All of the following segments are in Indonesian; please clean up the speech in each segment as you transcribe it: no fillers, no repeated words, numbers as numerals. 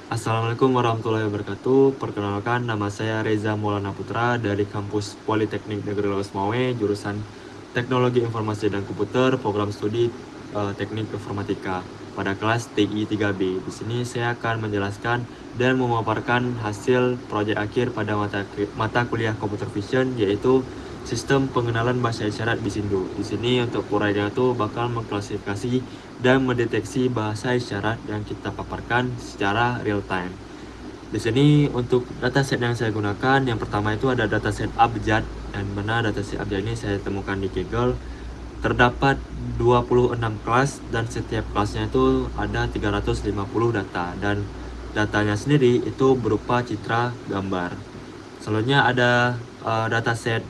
Assalamualaikum warahmatullahi wabarakatuh. Perkenalkan, nama saya Reza Maulana Putra dari kampus Politeknik Negeri Lolos Mawe, jurusan Teknologi Informasi dan Komputer, program studi Teknik Informatika pada kelas TI 3B. Di sini saya akan menjelaskan dan memaparkan hasil proyek akhir pada mata kuliah Computer Vision, yaitu Sistem Pengenalan Bahasa Isyarat BISINDO. Di sini untuk proyeknya itu bakal mengklasifikasi dan mendeteksi bahasa isyarat yang kita paparkan secara real time. Di sini untuk dataset yang saya gunakan, yang pertama itu ada dataset abjad, dan mana dataset abjad ini saya temukan di Kaggle. Terdapat 26 kelas dan setiap kelasnya itu ada 350 data, dan datanya sendiri itu berupa citra gambar. Selanjutnya ada dataset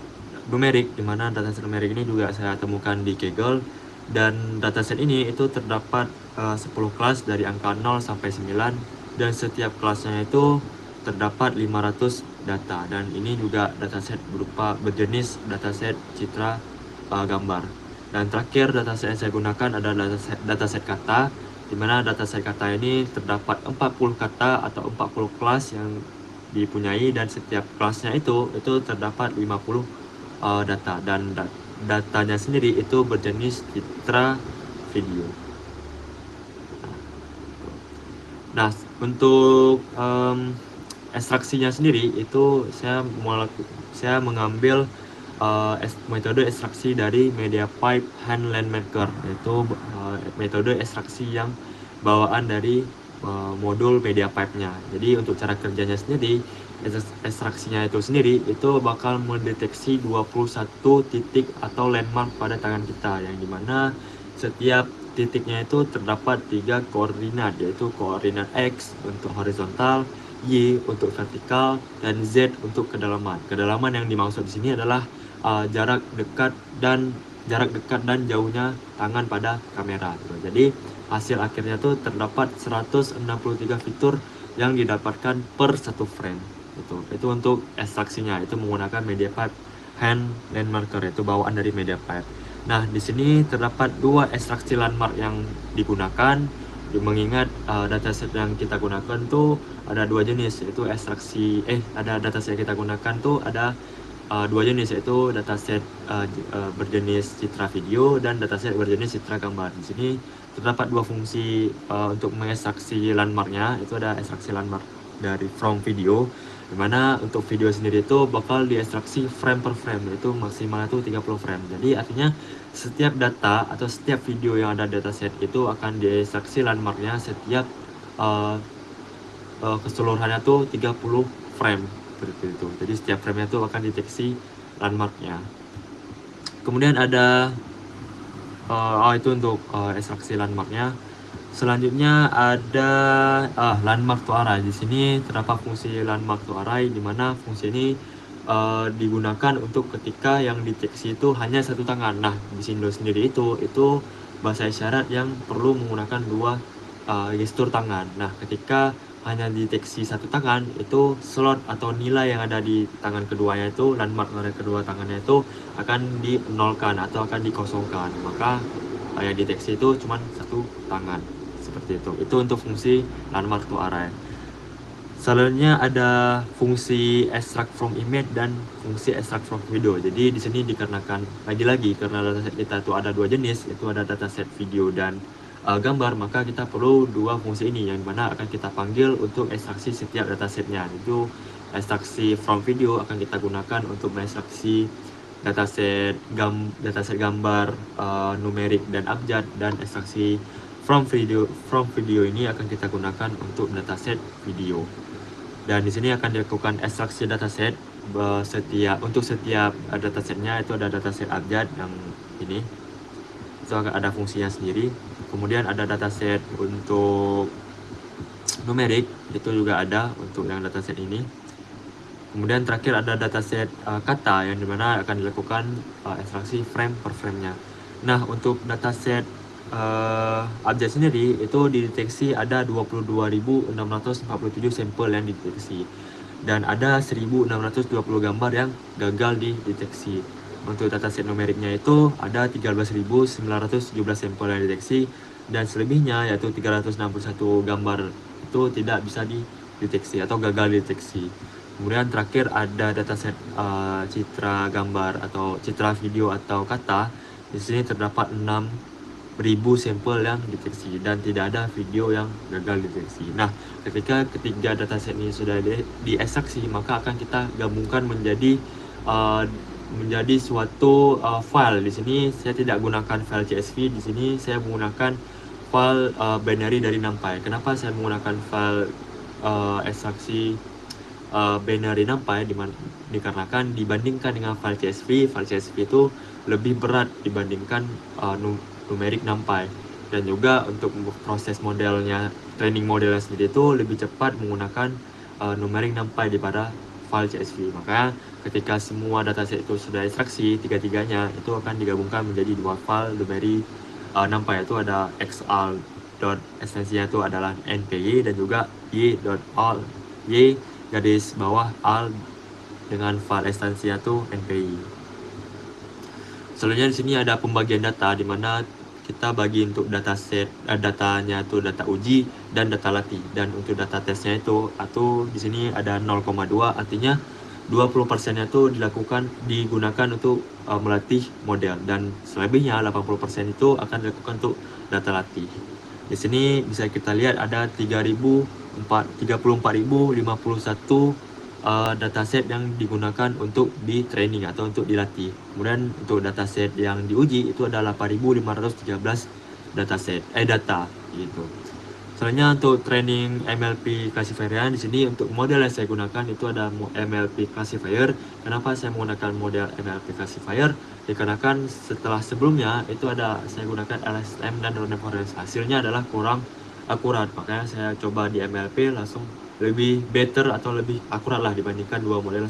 numerik, di mana dataset numerik ini juga saya temukan di Kaggle, dan dataset ini itu terdapat 10 kelas dari angka 0 sampai 9, dan setiap kelasnya itu terdapat 500 data, dan ini juga dataset berupa berjenis dataset citra gambar. Dan terakhir dataset yang saya gunakan adalah dataset kata, di mana dataset kata ini terdapat 40 kata atau 40 kelas yang dipunyai, dan setiap kelasnya itu terdapat 50 data, dan datanya sendiri itu berjenis citra video. Nah, untuk ekstraksinya sendiri itu saya mengambil metode ekstraksi dari MediaPipe Hand Landmarker, yaitu metode ekstraksi yang bawaan dari modul MediaPipe-nya. Jadi untuk cara kerjanya sendiri, ekstraksinya itu sendiri itu bakal mendeteksi 21 titik atau landmark pada tangan kita, yang dimana setiap titiknya itu terdapat 3 koordinat, yaitu koordinat X untuk horizontal, Y untuk vertikal, dan Z untuk kedalaman. Kedalaman yang dimaksud di sini adalah jarak dekat dan jauhnya tangan pada kamera. Jadi hasil akhirnya tuh terdapat 163 fitur yang didapatkan per satu frame. Itu untuk ekstraksinya, itu menggunakan MediaPipe Hand Landmarker, itu bawaan dari MediaPipe. Nah, di sini terdapat 2 ekstraksi landmark yang digunakan, mengingat dataset yang kita gunakan tuh ada 2 jenis, yaitu ada dataset yang kita gunakan tuh ada 2 jenis, yaitu dataset berjenis citra video dan dataset berjenis citra gambar. Di sini terdapat 2 fungsi untuk mengekstraksi landmarknya, itu ada ekstraksi landmark dari from video, dimana untuk video sendiri itu bakal diekstraksi frame per frame, yaitu maksimal itu 30 frame. Jadi artinya setiap data atau setiap video yang ada dataset itu akan diekstraksi landmarknya setiap keseluruhannya tuh 30 frame seperti itu. Jadi setiap frame itu akan deteksi landmarknya. Kemudian ada itu untuk ekstraksi landmarknya. Selanjutnya ada landmark to array. Di sini terdapat fungsi landmark to array, di mana fungsi ini digunakan untuk ketika yang deteksi itu hanya satu tangan. Nah, di BISINDO sendiri itu bahasa isyarat yang perlu menggunakan 2 gestur tangan. Nah, ketika hanya deteksi satu tangan, itu slot atau nilai yang ada di tangan keduanya itu, landmark dari kedua tangannya itu akan dinolkan atau akan dikosongkan. Maka yang deteksi itu cuma satu tangan, seperti itu. Itu untuk fungsi landmark to array. Selanjutnya ada fungsi extract from image dan fungsi extract from video. Jadi di sini dikarenakan lagi-lagi karena dataset kita itu ada 2 jenis, yaitu ada dataset video dan gambar, maka kita perlu 2 fungsi ini, yang mana akan kita panggil untuk ekstraksi setiap datasetnya. Itu ekstraksi from video akan kita gunakan untuk mengekstraksi dataset gambar numerik dan abjad, dan ekstraksi from video ini akan kita gunakan untuk dataset video. Dan di sini akan dilakukan ekstraksi dataset untuk setiap datasetnya, itu ada dataset abjad yang ini, itu akan ada fungsinya sendiri. Kemudian ada dataset untuk numerik, itu juga ada untuk yang dataset ini. Kemudian terakhir ada dataset kata, yang dimana akan dilakukan ekstraksi frame per framenya. Nah, untuk dataset abjad sendiri itu dideteksi ada 22.647 sampel yang dideteksi, dan ada 1.620 gambar yang gagal dideteksi. Untuk dataset numeriknya itu ada 13.917 sampel yang dideteksi, dan selebihnya yaitu 361 gambar itu tidak bisa dideteksi atau gagal deteksi. Kemudian terakhir ada dataset citra gambar atau citra video atau kata. Di sini terdapat 6.000 sampel yang deteksi dan tidak ada video yang gagal deteksi. Nah, ketika ketiga dataset ini sudah diekstraksi, maka akan kita gabungkan menjadi suatu file. Di sini saya tidak gunakan file CSV, di sini saya menggunakan file binary dari NumPy. Kenapa saya menggunakan file ekstraksi binary NumPy? Dikarenakan dibandingkan dengan file CSV itu lebih berat dibandingkan numerik NumPy, dan juga untuk proses modelnya, training modelnya sendiri itu lebih cepat menggunakan numerik NumPy daripada file CSV. Maka ketika semua dataset itu sudah ekstraksi, tiga-tiganya itu akan digabungkan menjadi dua file numerik NumPy, itu ada xal ekstensinya itu adalah npy dan juga y.al garis bawah al dengan file ekstensinya itu npy. Selanjutnya di sini ada pembagian data, di mana kita bagi untuk dataset datanya itu data uji dan data latih, dan untuk data tesnya itu atau di sini ada 0,2, artinya 20%-nya itu digunakan untuk melatih model, dan selebihnya 80% itu akan dilakukan untuk data latih. Di sini bisa kita lihat ada 34.051 dataset yang digunakan untuk di training atau untuk dilatih. Kemudian untuk dataset yang diuji itu ada 8.513 data gitu. Selanjutnya untuk training MLP classifier, di sini untuk model yang saya gunakan itu ada MLP classifier. Kenapa saya menggunakan model MLP classifier? Dikarenakan setelah sebelumnya itu ada saya gunakan LSTM dan random forest, hasilnya adalah kurang akurat, makanya saya coba di MLP langsung lebih better atau lebih akurat lah dibandingkan dua model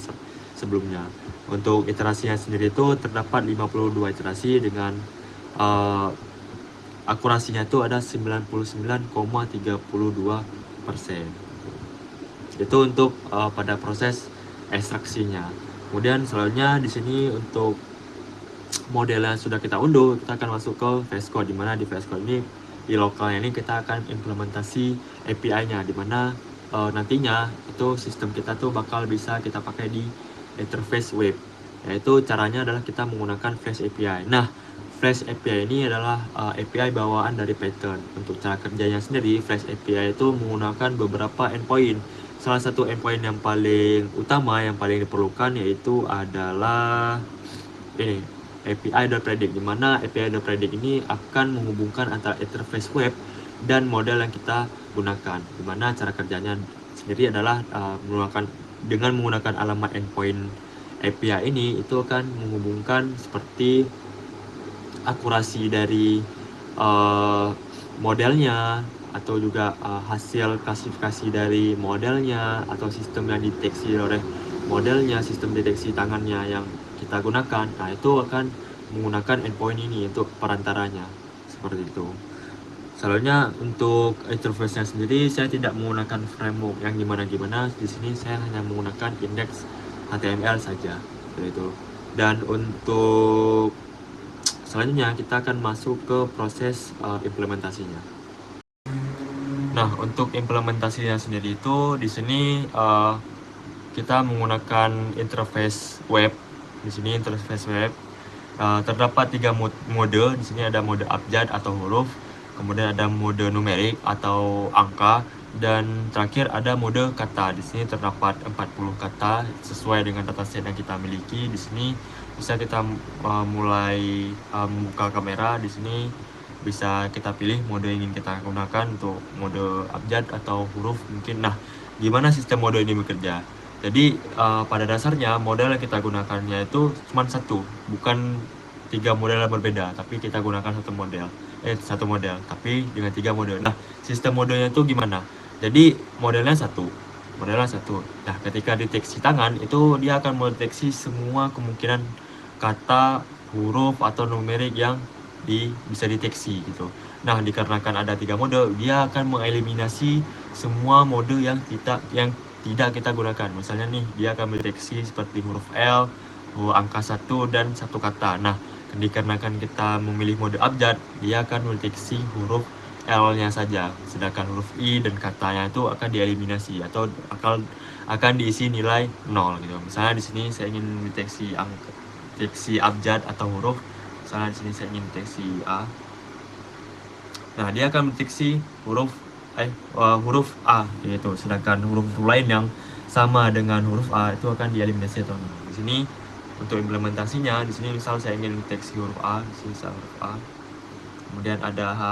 sebelumnya. Untuk iterasinya sendiri itu terdapat 52 iterasi dengan akurasinya itu ada 99,32%. Itu untuk pada proses ekstraksinya. Kemudian selanjutnya di sini untuk model yang sudah kita unduh, kita akan masuk ke VS Code, di mana di VS Code ini di lokalnya ini kita akan implementasi API-nya, di mana nantinya itu sistem kita tuh bakal bisa kita pakai di interface web. Yaitu caranya adalah kita menggunakan Flash API. Nah, Flash API ini adalah API bawaan dari Python. Untuk cara kerjanya sendiri, Flash API itu menggunakan beberapa endpoint. Salah satu endpoint yang paling utama, yang paling diperlukan, yaitu adalah ini, API.predict, di mana API.predict ini akan menghubungkan antara interface web dan model yang kita gunakan. Di mana cara kerjanya sendiri adalah dengan menggunakan alamat endpoint API ini, itu akan menghubungkan seperti akurasi dari modelnya, atau juga hasil klasifikasi dari modelnya, atau sistem yang deteksi oleh modelnya, sistem deteksi tangannya yang kita gunakan. Nah, itu akan menggunakan endpoint ini untuk perantaranya, seperti itu. Selanjutnya untuk interface-nya sendiri saya tidak menggunakan framework yang gimana-gimana. Di sini saya hanya menggunakan index HTML saja, seperti itu. Dan untuk selanjutnya kita akan masuk ke proses implementasinya. Nah, untuk implementasinya sendiri itu di sini kita menggunakan interface web. Di sini interface web terdapat 3 mode. Di sini ada mode abjad atau huruf, kemudian ada mode numerik atau angka, dan terakhir ada mode kata. Di sini terdapat 40 kata sesuai dengan dataset yang kita miliki. Di sini bisa kita mulai membuka kamera. Di sini bisa kita pilih mode yang ingin kita gunakan untuk mode abjad atau huruf mungkin. Nah, gimana sistem mode ini bekerja? Jadi pada dasarnya model yang kita gunakannya itu cuma satu, bukan 3 model yang berbeda, tapi kita gunakan satu model tapi dengan 3 model. Nah, sistem modenya itu gimana? Jadi modelnya satu. Nah, ketika deteksi tangan itu dia akan mendeteksi semua kemungkinan kata, huruf atau numerik yang bisa deteksi gitu. Nah, dikarenakan ada 3 mode, dia akan mengeliminasi semua mode yang tidak kita gunakan. Misalnya nih, dia akan mendeteksi seperti huruf L, angka 1 dan satu kata. Nah, dikarenakan kita memilih mode abjad, dia akan mendeteksi huruf L-nya saja, sedangkan huruf I dan katanya itu akan dieliminasi atau akan diisi nilai 0 gitu. Misalnya di sini saya ingin deteksi abjad atau huruf, misalnya di sini saya ingin deteksi A. Nah, dia akan mendeteksi huruf A gitu, sedangkan huruf lain yang sama dengan huruf A itu akan dieliminasi atau enggak. Di sini untuk implementasinya, di sini misal saya ingin deteksi huruf A, di sini misal huruf A, kemudian ada H,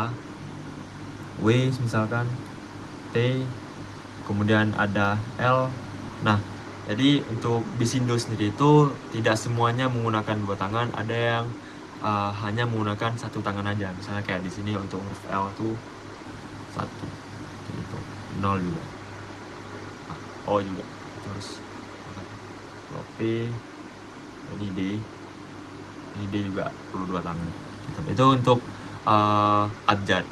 W misalkan, T, kemudian ada L. Nah, jadi untuk Bisindo sendiri itu tidak semuanya menggunakan dua tangan, ada yang hanya menggunakan satu tangan aja. Misalnya kayak di sini untuk huruf L itu 1, gitu. 0 juga, O juga, terus P, ini D juga perlu dua tangan. Itu untuk abjad.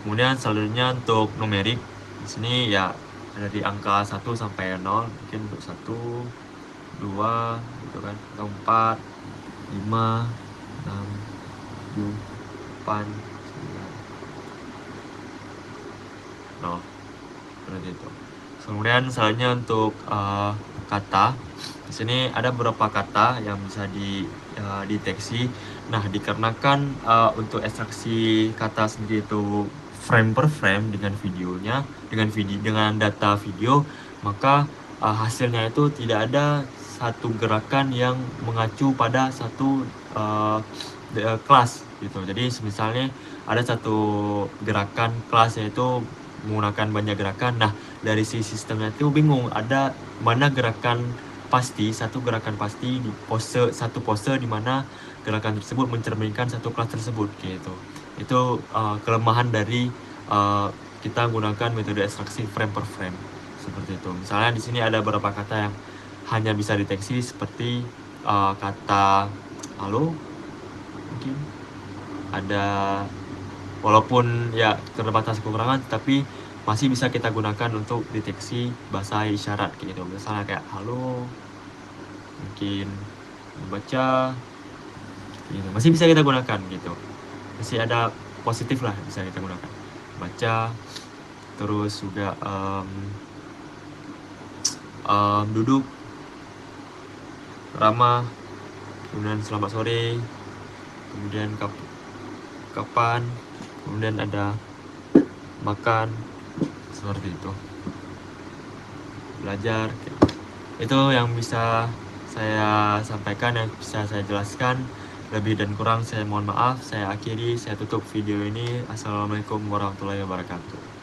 Kemudian selanjutnya untuk numerik, di sini ya dari angka 1 sampai 0, mungkin untuk 1, 2 gitu kan, atau 4, 5, 6, 7, 8, 9, 0, seperti itu. Kemudian selanjutnya untuk kata, di sini ada beberapa kata yang bisa dideteksi. Nah, dikarenakan untuk ekstraksi kata sendiri itu frame per frame dengan videonya, dengan data video, maka hasilnya itu tidak ada satu gerakan yang mengacu pada satu kelas gitu. Jadi misalnya ada satu gerakan kelas yaitu menggunakan banyak gerakan. Nah, dari si sistemnya itu bingung ada mana satu gerakan pasti di satu pose di mana gerakan tersebut mencerminkan satu kelas tersebut gitu. Itu kelemahan dari kita menggunakan metode ekstraksi frame per frame seperti itu. Misalnya di sini ada beberapa kata yang hanya bisa deteksi seperti kata halo, mungkin ada, walaupun ya terbatas kekurangan, tapi masih bisa kita gunakan untuk deteksi bahasa isyarat gitu. Misalnya kayak halo, mungkin membaca gitu, masih bisa kita gunakan gitu, masih ada positif lah bisa kita gunakan baca. Terus juga duduk, ramah, kemudian selamat sore, kemudian kapan, kemudian ada makan, seperti itu, belajar. Itu yang bisa saya sampaikan, yang bisa saya jelaskan. Lebih dan kurang saya mohon maaf. Saya akhiri, saya tutup video ini. Assalamualaikum warahmatullahi wabarakatuh.